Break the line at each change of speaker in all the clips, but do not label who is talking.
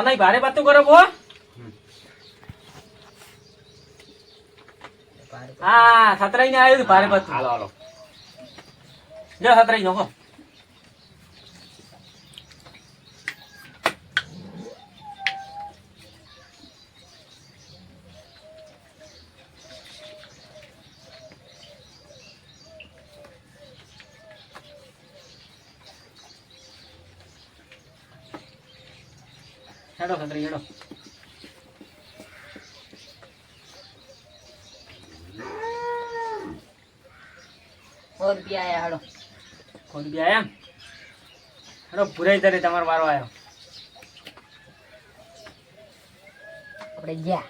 મને ભારે બાતું કરો બો હા સતરાઈ ને આવ્યું ભારે બાતું
હાલો હાલો
જો સતરાઈ નો હો હેડો સતરાઈ હેડો
और भी आया हड़ो
કોણ બી આયા હેડો પુરાઈ તરે તમારો વારો આવ્યો
આપણે ગયા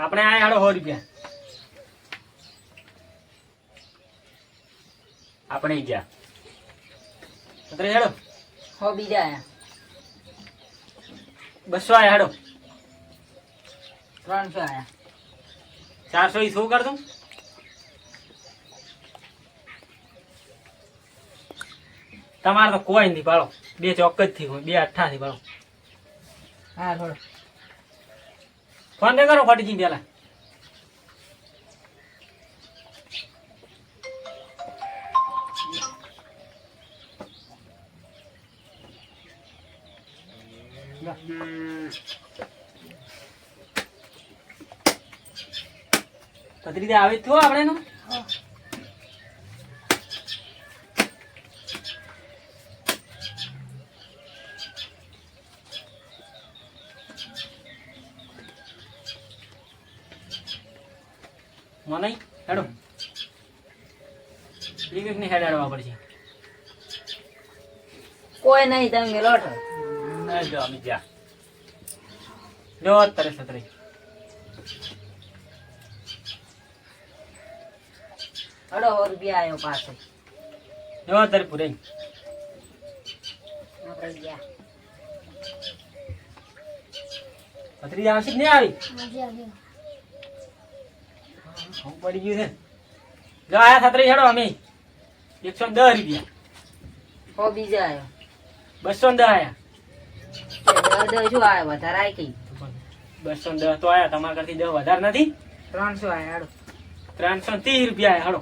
આપણે આયા હેડો 100 રૂપિયા આપણે ગયા સતરાઈ હેડો
हो बीजा आया
200 આયા હેડો
300 आया
400 ઈ શું કર દઉં તમારે તો કોઈ નહીં પાડો બે ચોક્કસ થી હોય બે 8 થી પાડો
हाँ थोड़ा
ફોન દે કરો ફાટી પેલા પત્રી આવે તો આપણે નો મને હેડો લીક ને હેડાડવા પડશે
कोई नहीं तंग लौट
ના જો અમે જા જો તરે સતરે
हड़ो और भी आयो पास
જો તરે પુરે
આપણે ગયા
પત્રી આવશે કે નહીં આવી હું પડી ગયું છે જો આયા સતરે હેડો અમે 110 રૂપિયા
हो बीजा आयो
210 આયા
दर जो आयो વધારે આઈ કઈ
210 તો આયા તમારા કરતી 10 વધારે નથી
300 आया हड़ो
330 રૂપિયા આયા હેડો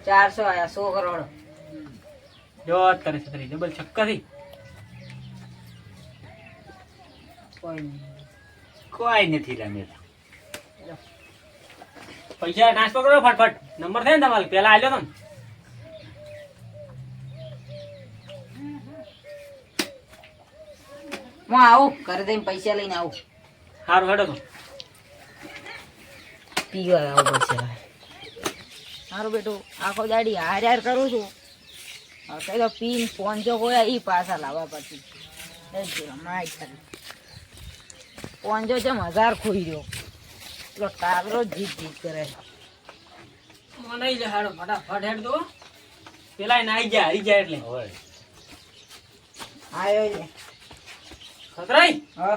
400 आया 100 करोड़
જો તરે સતરે ડબલ છક્કા થી
कोई नहीं
કોઈ નથી રમેલા
પૈસા ટ્રાન્સફર કરો ફટફટ નંબર થાય ને તમારે પેલા આલ્યો તો ને
હું આવું ઘરે જઈને પૈસા લઈને આવું
સારું હેડો તો
પીવા આવું પડશે મારું બેટું આખો દાડી હાર હાર કરું છું કઈ તો પીન પોંચો ગોયા ઈ પાછા લાવવા પછી પોંચો છે 1000 ખોઈ રહ્યો પેલો ટાગરો જીત જીત કરે
મને લે હેડો ફટાફટ હેડ દો પેલા નાઈ જાય હરી જાય એટલે
હોય
આયો છે
સતરાઈ
હા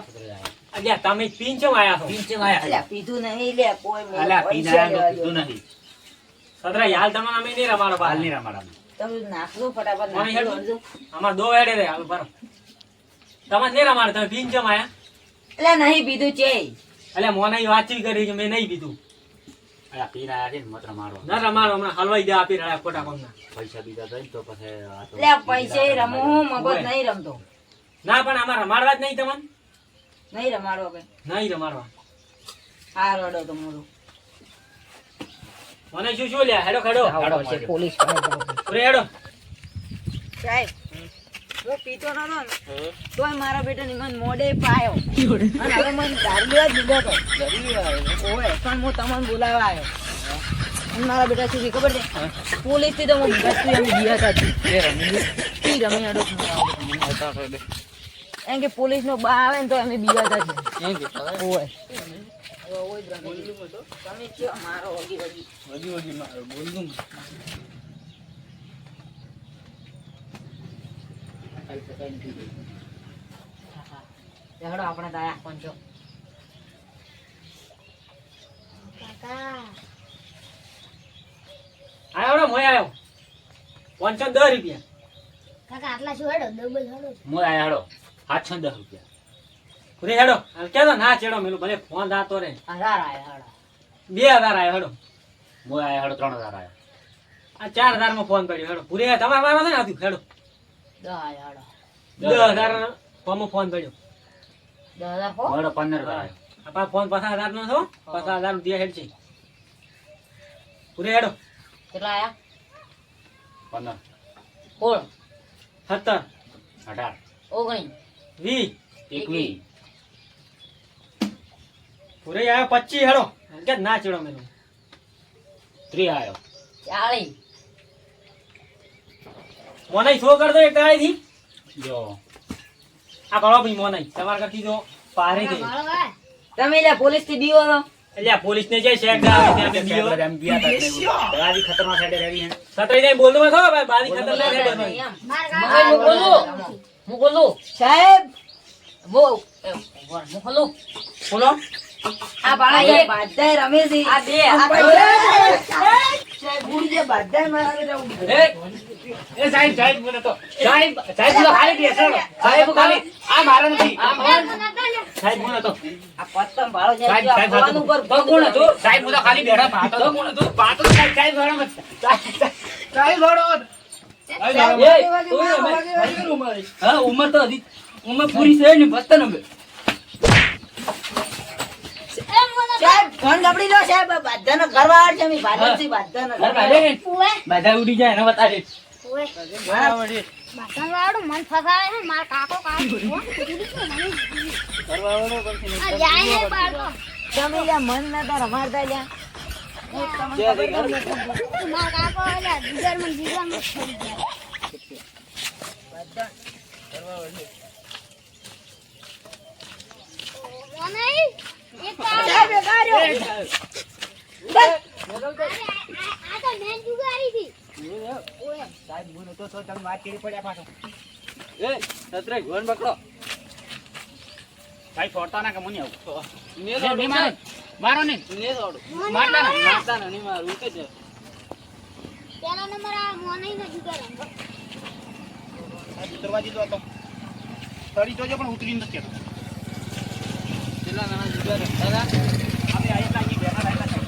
અલ્યા તમે પીન ચમ આયા છો
પીંચે આયા
અલ્યા પીધું નહીં લે કોઈ મેં
અલા
પૈસા
પીના
લેવા
કીધું
દો.
નથી
સતરાઈ હાલ તમારે અમે નહીં રમાડો
હાલ
પાલ
ની રમાડા
તમે નાખજો ફટાફટ
મને
નાખી
હેડો
દો.
અમાર દો હેડે રે હાલ ભરો તમે નહીં રમાડો તમે પીન ચમ આયા
અલ્યા નહીં પીધું છે
અલ્યા મોને વાતચીત કરી છે મેં નહીં પીધું
અલા પીના આયા છે ને મત રમાડો
ના રમાડો હમણાં હલવાઈ દે આપી રહ્યા ખોટા કોમના
પૈસા બીજા દઈ તો પછી આ તો
અલ્યા પૈસે રમો હું મગજ
ઓય.
નહીં રમતો
ના પણ આમાં રમાડવા જ નહીં તમને
નહીં રમાડો કે
નહીં રમાડવા
હાર અડો તમારું
મને શું શું લ્યા હેડો ખેડો
હાડો
આવશે
મળજો.
પોલીસ પાસે જાવ
રે હેડો
સાહેબ હું પીતો નતો ને તોય મારા બેટાની મને મોઢે પાયો અને હવે મને દારૂ જ લીધો હતો ઓય પણ હું તમને બોલાવવા આવ્યો અને મારા બેટા સુધી ખબર છે પોલીસ થી તો હું વસ્તુ એમ ગયા હતા પી રમી અડો એમ કે પોલીસ નો બા આવે ને તો અમે બીવાતા છીએ ઓય તમે કયો મારો વગી હેડો આપણે તાયા પંચો
આયો હેડો મોય આયો 510 રૂપિયા.
કાકા આટલા શું હેડો ડબલ હેડો
મોય આયા હેડો 710 રૂપિયા.
પૂરે હેડો હાલ કેતો ના ચેડો મેલું ભલે ફોન દાતો રે
1000 આયા હેડો.
2000 આયો હેડો.
મોય આયા હેડો 3000 આયા.
આ 4000 માં ફોન કર્યો હેડો. પૂરે તમારા મારવા ને આતું હેડો.
10 આયા હેડો.
10000 ફોનમાં ફોન કર્યો.
10000 હો.
મોય 15000 આયા.
આપા ફોન 5000 નો છો 5000 નું દિયા હેડ છે. પૂરે હેડો.
કેટલા આયા?
15
બોલ.
17
18
19
20
21
પૂરે આયો 25 હેડો. હાલ કે ના ચેડો મેલું.
3 આયો.
40
મોનાઈ શો કર દો એક ગાડી થી.
જો
આ કરો ભાઈ મોનાઈ તમાર કરતી તો પારે છે.
મારો ભાઈ
તમે લે પોલીસ થી બીવો છો.
એટલે પોલીસ ને જાય શેક ગાવે ત્યાં બે બીઓ.
એમ ગયા તા ગાડી ખતરનાક સાઈડે રેડી હે.
સતરી ને બોલતો માં ખબર ભાઈ બારી ખતર લે રે ભાઈ.
એમ.
માર
મગજ
કાકા
મોકલું. મોકલું. સાહેબ મોકલું.
બોલો.
આ બાળા એક બાધાય રમે છે. આ બે સાહેબ ગુડી જે બાધાય મારે રહું.
એ સાહેબ સાહેબ મને તો સાહેબ સાહેબ તો ખાલી બેસો સાહેબ ખાલી આ મારા નથી આ સાહેબ મને તો
આ પત્તમ બાળો જે
સાહેબ સાહેબ
ફોન ઉપર
તો કોણ હતું સાહેબ હું તો ખાલી બેઠા પાતો તો કોણ હતું પાતો સાહેબ સાહેબ ભણો મત સાહેબ ભણો
હા ઉંમર તો હજી ઉંમર પૂરી છે ને પત્તન હવે સાહેબ ફોન ગબડી લો સાહેબ બાધાનો ઘરવાળ છે મી બાધાથી બાધાનો ઘરવાળ
બધા ઉડી જાય ને બતાડે
ઓએ બાતન વાળો મન ફસાવે છે માર કાકો કાકો કોણ કીધું છે મને આ જાય ને બાળકો
તમે લે મન ના તો રમાડતા લ્યા
માર કાકો એટલે જીગર માં છોડી ગયા મને એક
સાહેબ ગાડ્યો
આ તો મેન જુગારી થી
સાહેબ મને તો તમે વાત કરી પડ્યા પાછો
સાહેબ છોડતા ના કે મને આવું મારો ને મારતા ના
પેલા નંબર આ મોને ને જુગાર
દરવાજી દો તો તળી જોજો પણ ઉતરી નથી કેતો કેટલા નાના જુગાર દાદા આપણે આયા તા બેઠા રહેલા છે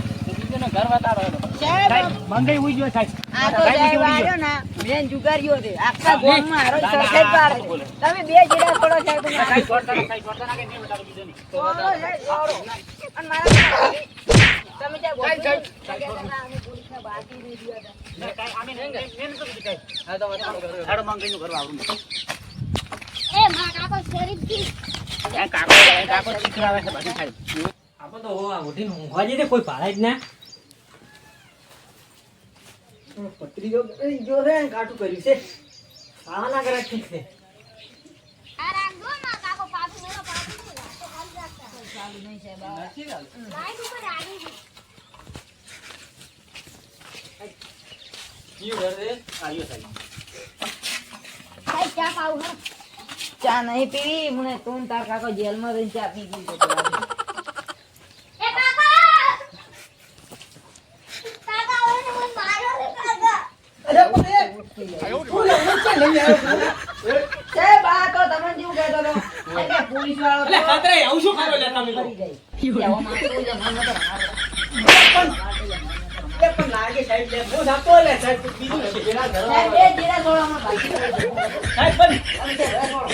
ઘર બતાડો સાહેબ મંગાઈ ઉઈ ગયો સાહેબ
આ તો સાહેબ આવ્યો ને મેન જુગારીઓ છે આખા ગામમાં હારો સરખેજ પાડે છે. તમે બે જીડા પડો સાહેબ
સાહેબ છોડતા ના કે નહીં બતાડો બીજો નહીં
અને મારા તમે ત્યાં
સાહેબ,
બોલો અમે પોલીસને બાકી નહીં દીધા
આમે મેન તો કઈ હા તો હેડો મંગાઈનું ઘર આવરું
એ માર કાકો શરીફ થી
કાકો શીખરાવે છે બધું સાહેબ
આપો તો આ ઉઠીને ઊંઘવા જઈએ કોઈ ભાડે જ ના. પત્રી જો રે કાઠું કર્યું છે ખાવાના કરે ઠીક છે.
આ રાખજો માર કાકો પાછું મેલો પાછું તો ખાલી રાખતા
ચાલુ નહીં સાહેબ
લાઈટ ઉપર આવી ગઈ
જીવ ઘર રે
આવ્યો સાહેબ
ભાઈ ચા પાઉં હે
ચા નહીં પીવી મને તું તાર કાકો જેલમાં રહીને ચા પી ગઈ છે
એ કાકા કાકા ઓને મને માર્યો રે કાકા
સાહેબ આ તો તમને જેવું કહેતો હતો એટલે પોલીસ વાળો
એટલે ખાતરે આવું શું કરો લે તમે
કરી જાય એવો માણસ કોઈ મન નતો મારતો.
એ પણ લાગે સાહેબ લે હું જાતો લે સાહેબ બીજું છે એના ઘર
સાહેબ બે જીડા છોડવામાં બાકી રહી ગયું.
સાહેબ પણ
તમે તે ઘરે છોડો.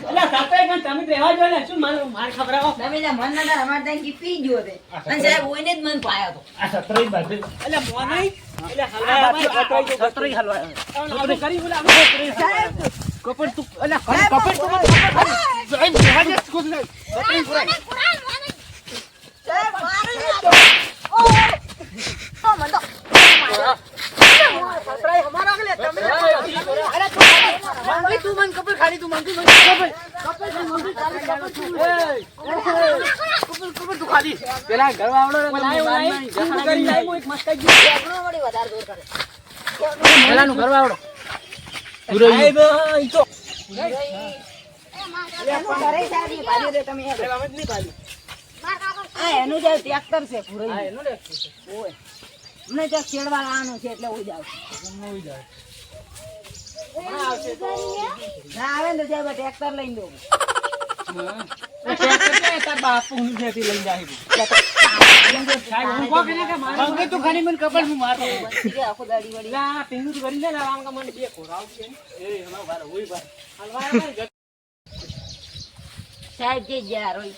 એટલે ખાતરે કણ તમે રહેવા જો ને શું માર ખબરાવો.
તમે લે મન નતા રમાડતા કે પી ગયો તે અને સાહેબ ઓઈને જ મન પાયો હતો
આ સત્રઈ બાજુ
એટલે મોનાઈ એટલે હલવા
સત્રઈ હલવા
આપણે કરી બોલા આપણે કરી
સાહેબ
કપડ તું અલા
સાહેબ,
કપડ તું સાહેબ હાજે ખુદ લે સત્રઈ
મને કુરાન મને
સાહેબ મારી
ઓ મને તો
સતરાય હમારા કે લે તમે અરે તું મન કપડ ખાલી તું મન કપડ
કપડ તું ખાલી પેલા ઘરવાળો ને
કરી જાય કોઈ મસ્ત કરી
વળી વધારે દૂર કરે
પેલાનું ઘરવાળો
સાહેબ ઈ તો
એ માર
લે
કાકા
પણ ઘરે સારી ભાલી દે તમે હેડો.
અમે જ નહીં પાડ્યું.
માર કાકો
આ એનું જે ટ્રેક્ટર છે પૂરો
હા એનો લે
ઓય મને ત્યાં ખેડવા લાવવાનું છે એટલે ઉઈ જાવ ના આવે ને તો સાહેબ ટ્રેક્ટર લઈને દો
તાર બાપુ હું જેથી લઈને જાય
મંગે તું ખાલી મને કપાળ હું મારતો
આખો દાડી વળી
લા પિંગુ કરી લે લા આમ મને બે ખોરાવ છે એ હમણાં બાર ઓય બાર હલવા
સાહેબ જે યાર હોય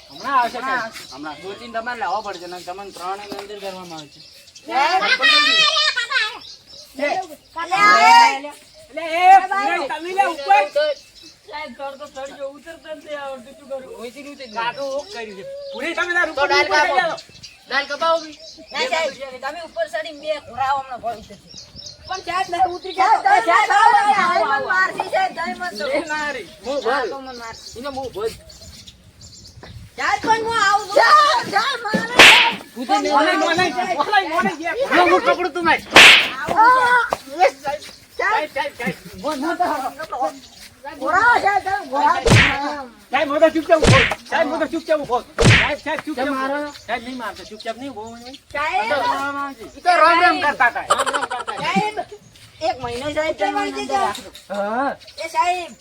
હમણાં આવશે સાહેબ.
હમણાં 2-3 તમારે લાવવા પડશે ને તમને 3 ની અંદર કરવામાં આવે છે
એટલે એ તમે લે ઉપર
સાહેબ ઘર તો ચડજો ઉતરતા નથી આવડતું શું કરું
ઓઈથી રીતે
કાકો ઓક કર્યું છે પૂરી તમે તાર
તો
ઉપર
ડાલ
ઉપર
કાપો.
લઈ જાઓ.
દાલ કપાવો બી
ના સાહેબ તમે ઉપર ચડીને બે ખોરાવ હમણાં ભરી જશે પણ સાહેબ નહીં ઉતરી જાય સાહેબ મારસી સાહેબ જય મત
એ ના રે હું
હા,
ભલ
તો મને મારસી
ઇને હું ભલ
સાહેબ પણ હું આવું સાહેબ મારે
પૂછે ને
ઓલે મોને ગયા
હું પકડું તું માર
સાહેબ મોઢા ચૂપચાપ ઉભો સાહેબ મોઢા ચૂપચાપ ઉભો સાહેબ ચૂપચાપ
મારો?
સાહેબ નહીં મારતો ચૂપચાપ નહીં ઉભો હોય.
ઈ તો રામ રામ કરતા હતા
એક મહિનો સાહેબ તમે અંદર રાખો.
હા
એ સાહેબ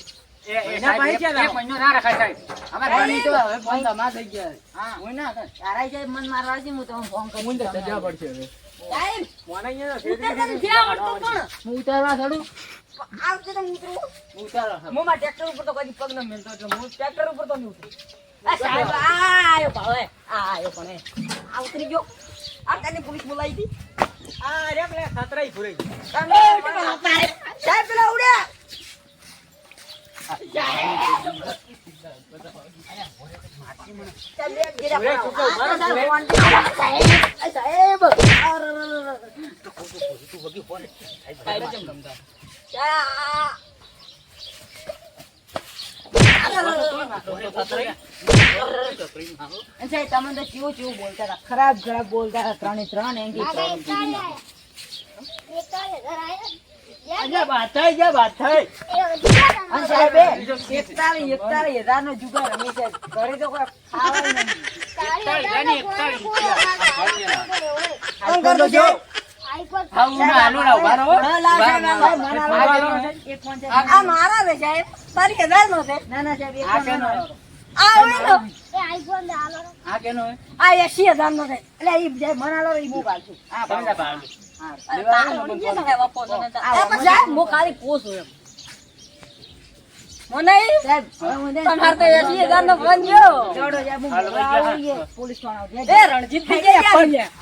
એના પાસે ક્યાં
એક
લાવો?
મહિનો ના રખાય સાહેબ અમાર ઘણી તો હવે ફોન તમાર થઈ ગયા હા
હોય ના તારા સાહેબ મન મારવા છે હું તમને ફોન કરી
મુંડે સજા પડશે હવે
સાહેબ
મોને અહીંયા
ઉતરતા નથી આવડતું પણ
હું ઉતારવા ચડું
આવશે તો ઉતરું
હું ઉતારવા
હું મારા ટ્રેક્ટર ઉપર તો કદી પગ ન મેલતો એટલે હું ટ્રેક્ટર ઉપર તો નહીં ઉતરું આ સાહેબ આ આયો ભાવે આ આયો પણ એ. આ ઉતરી ગયો આ તને પોલીસ બોલાવી હતી
આ રે પેલા ખતરાઈ ફુરાઈ
તમે સાહેબ પેલા ઉડ્યા સાહેબ તમે તો ચેવું ચેવું બોલતા હતા ખરાબ ખરાબ બોલતા હતા ત્રણે ત્રણ એંગી
વાત થઈ જા વાત થઈ
અને સાહેબ 41,000 નો જુગાર રમી છે ઘરે તો કોઈ ખાવાય નહીં
હા હું આલુ ના ઉભા રહો
ના, લાવ સાહેબ, લાવ, મને આલો સાહેબ. એક ફોન છે. આ મારા છે સાહેબ 40,000 નો છે ના ના સાહેબ એક
આ
ફોન
કેનો
ના
હે?
મારો. આ હોય ને
આ કેનો હે
આ 80,000 નો છે એટલે ઈ જે મને આલો ઈ હું પાછું
આ ભાવના ભાવ
અરે તારો વળી કેમ હે વપો તને તો? આ પણ સાહેબ હું ખાલી પૂછું એમ મને સાહેબ તમાર તો 80,000 નો ફોન ગયો જોડો સાહેબ હું આવીએ પોલીસ થાણા એ રણજીત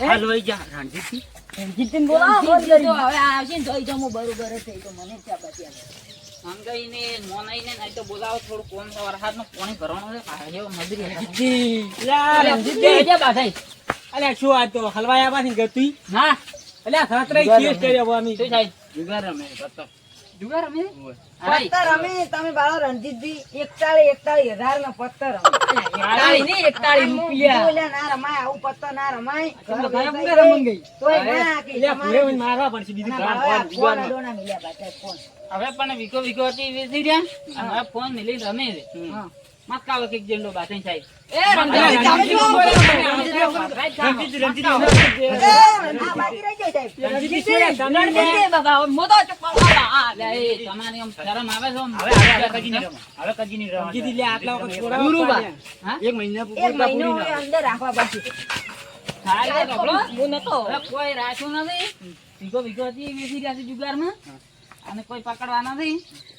હાલો આઈ જા રણજીતજી
રણજીતને બોલાવો ફોન કરી હવે આવશે ને જોઈ જાઉં હું બરોબર હશે તો મને ક્યાં બચ્યા
મંગાઈને મોનાઈને નહીં તો બોલાવો થોડું કોમ છે વરસાદનું પાણી ભરવાનું છે પાછો મજૂરી હે.
લા રણજીતજી. અલ્યા શું આ તો હલવાયા પાછી ગતું
ના
અલ્યા ખતરાઈ કેસ કર્યો અમે
શું થાય જુગાર રમે પત્તા જુગાર રમે
પત્તર રમે તમે બાળો રણજીતજી 41,000 નો પત્તર રમે 41 રૂપિયા ના રમાય આવું પત્તર ના રમાય તોય ના કે
અલ્યા ભૂરે મને મારવા પડશે બીજું
ના,
કામ
બાબા,
કોણ
ફોન
જુગારમાં.
અડોના મિલ્યા પાછા, ફોન.
હવે પણ વિકો વિકો હતી વેચી રહ્યા અને હવે ફોન મિલી રમે છે
હા.
મત કાલો કે જેંડો બાથે થાય
રણજીતજી બોલે, રણજીતજી, રણજીતજી, રણજીતજી.
આ બાકી રહી જાય સાહેબ.
રણજીતજી શું યાર, તમે
રણજીતજી, બાબા, હવે મોટો ચપ્પલ
તમારી આમ શરમ આવે છે આમ?
હવે કદી નહીં રમો. રણજીતજી લે આટલા વખત છોડાવવા
ગુરુબા.
પાડ્યા.
હા?
એક મહિના
એક મહિનો હવે અંદર રાખવા પડશે.
થાય તો ગભરો.
હું નતો.
હવે કોઈ રાખ્યું નથી વિકો વિકો હતી વેચી રહ્યા છે જુગારમાં અને કોઈ પકડવા નથી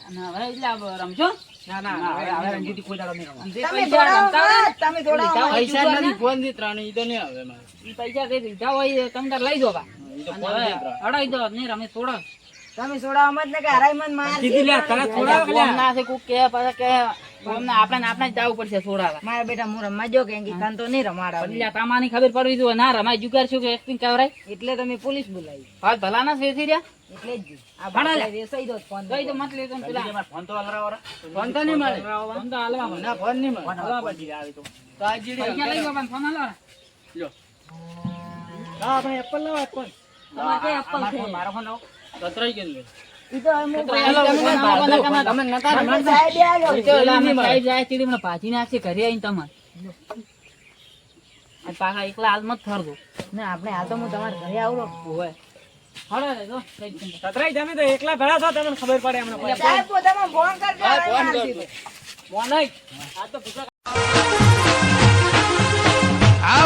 અને હવે એટલે આ રમશો
ના ના હવે રણજીતજી કોઈ દાડો નહીં રમવા.
અને જે
તમે
પૈસા
દોડાવો,
રમતા હોય
તમે દોડાવો.
પૈસા નથી ફોન થી ત્રણ ઈ તો નહીં આવે ઈ પૈસા કઈ લીધા હોય એ તમે તાર લઈ દો બા અને હવે અડાઈ દો નહીં રમે છોડો
તમે છોડાવવા મત ને કે હરાઈ મન માર
રણજીતજી લે તને છોડાવો કે
ફોન
લે?
ના છે કોક કે પાછા કે ફોન આપણે જ જવું પડશે છોડાવા
મારા બેટા હું રમવા જો કે તને તો નહીં રમાડાવ
એટલે તમારી ખબર પડવી જોઈએ ના રમાય જુગાર શું કે એક્ટિંગ કરાય
એટલે તમે પોલીસ બોલાવી
હાલ ભલા ના વેચી રહ્યા
એટલે જ આ
ભણા લે.
ભાઈ વેસાઈ દો ફોન
કઈ તો મત લેતો ને પેલા ફોન તો નહીં મળે ફોન તો હાલવા મળે ફોન નહીં મળે હાલવા પડશે આવી તો પૈસા લઈ ગયો પણ ફોન હાલવા
હા, આપણે એપલ લાવો એપલ.
તમારે કઈ એપલ છે
મારો ફોન લાવો કતરાઈ ગયો ને
ઈ તો અમે
તમે નતા રમતા
સાહેબ આવ્યો.
ઈ તો એલા અમે સાઈડ જાય તીડી મને પાછી નાખશે ઘરે આવીને તમારે
અને પાછા એકલા હાલ મત ફરજો ને આપણે હાલ તો હું તમારા ઘરે આવરો હોય હળો રે જો
સતરાઈ તમે તો એકલા ભેળા છો તમને ખબર પડે એમને પછી.
સાહેબ પોતામાં ફોન કરજો
હા, ફોન
હવે
કરજો.
મોનાઈ, આ તો ભૂકા
આ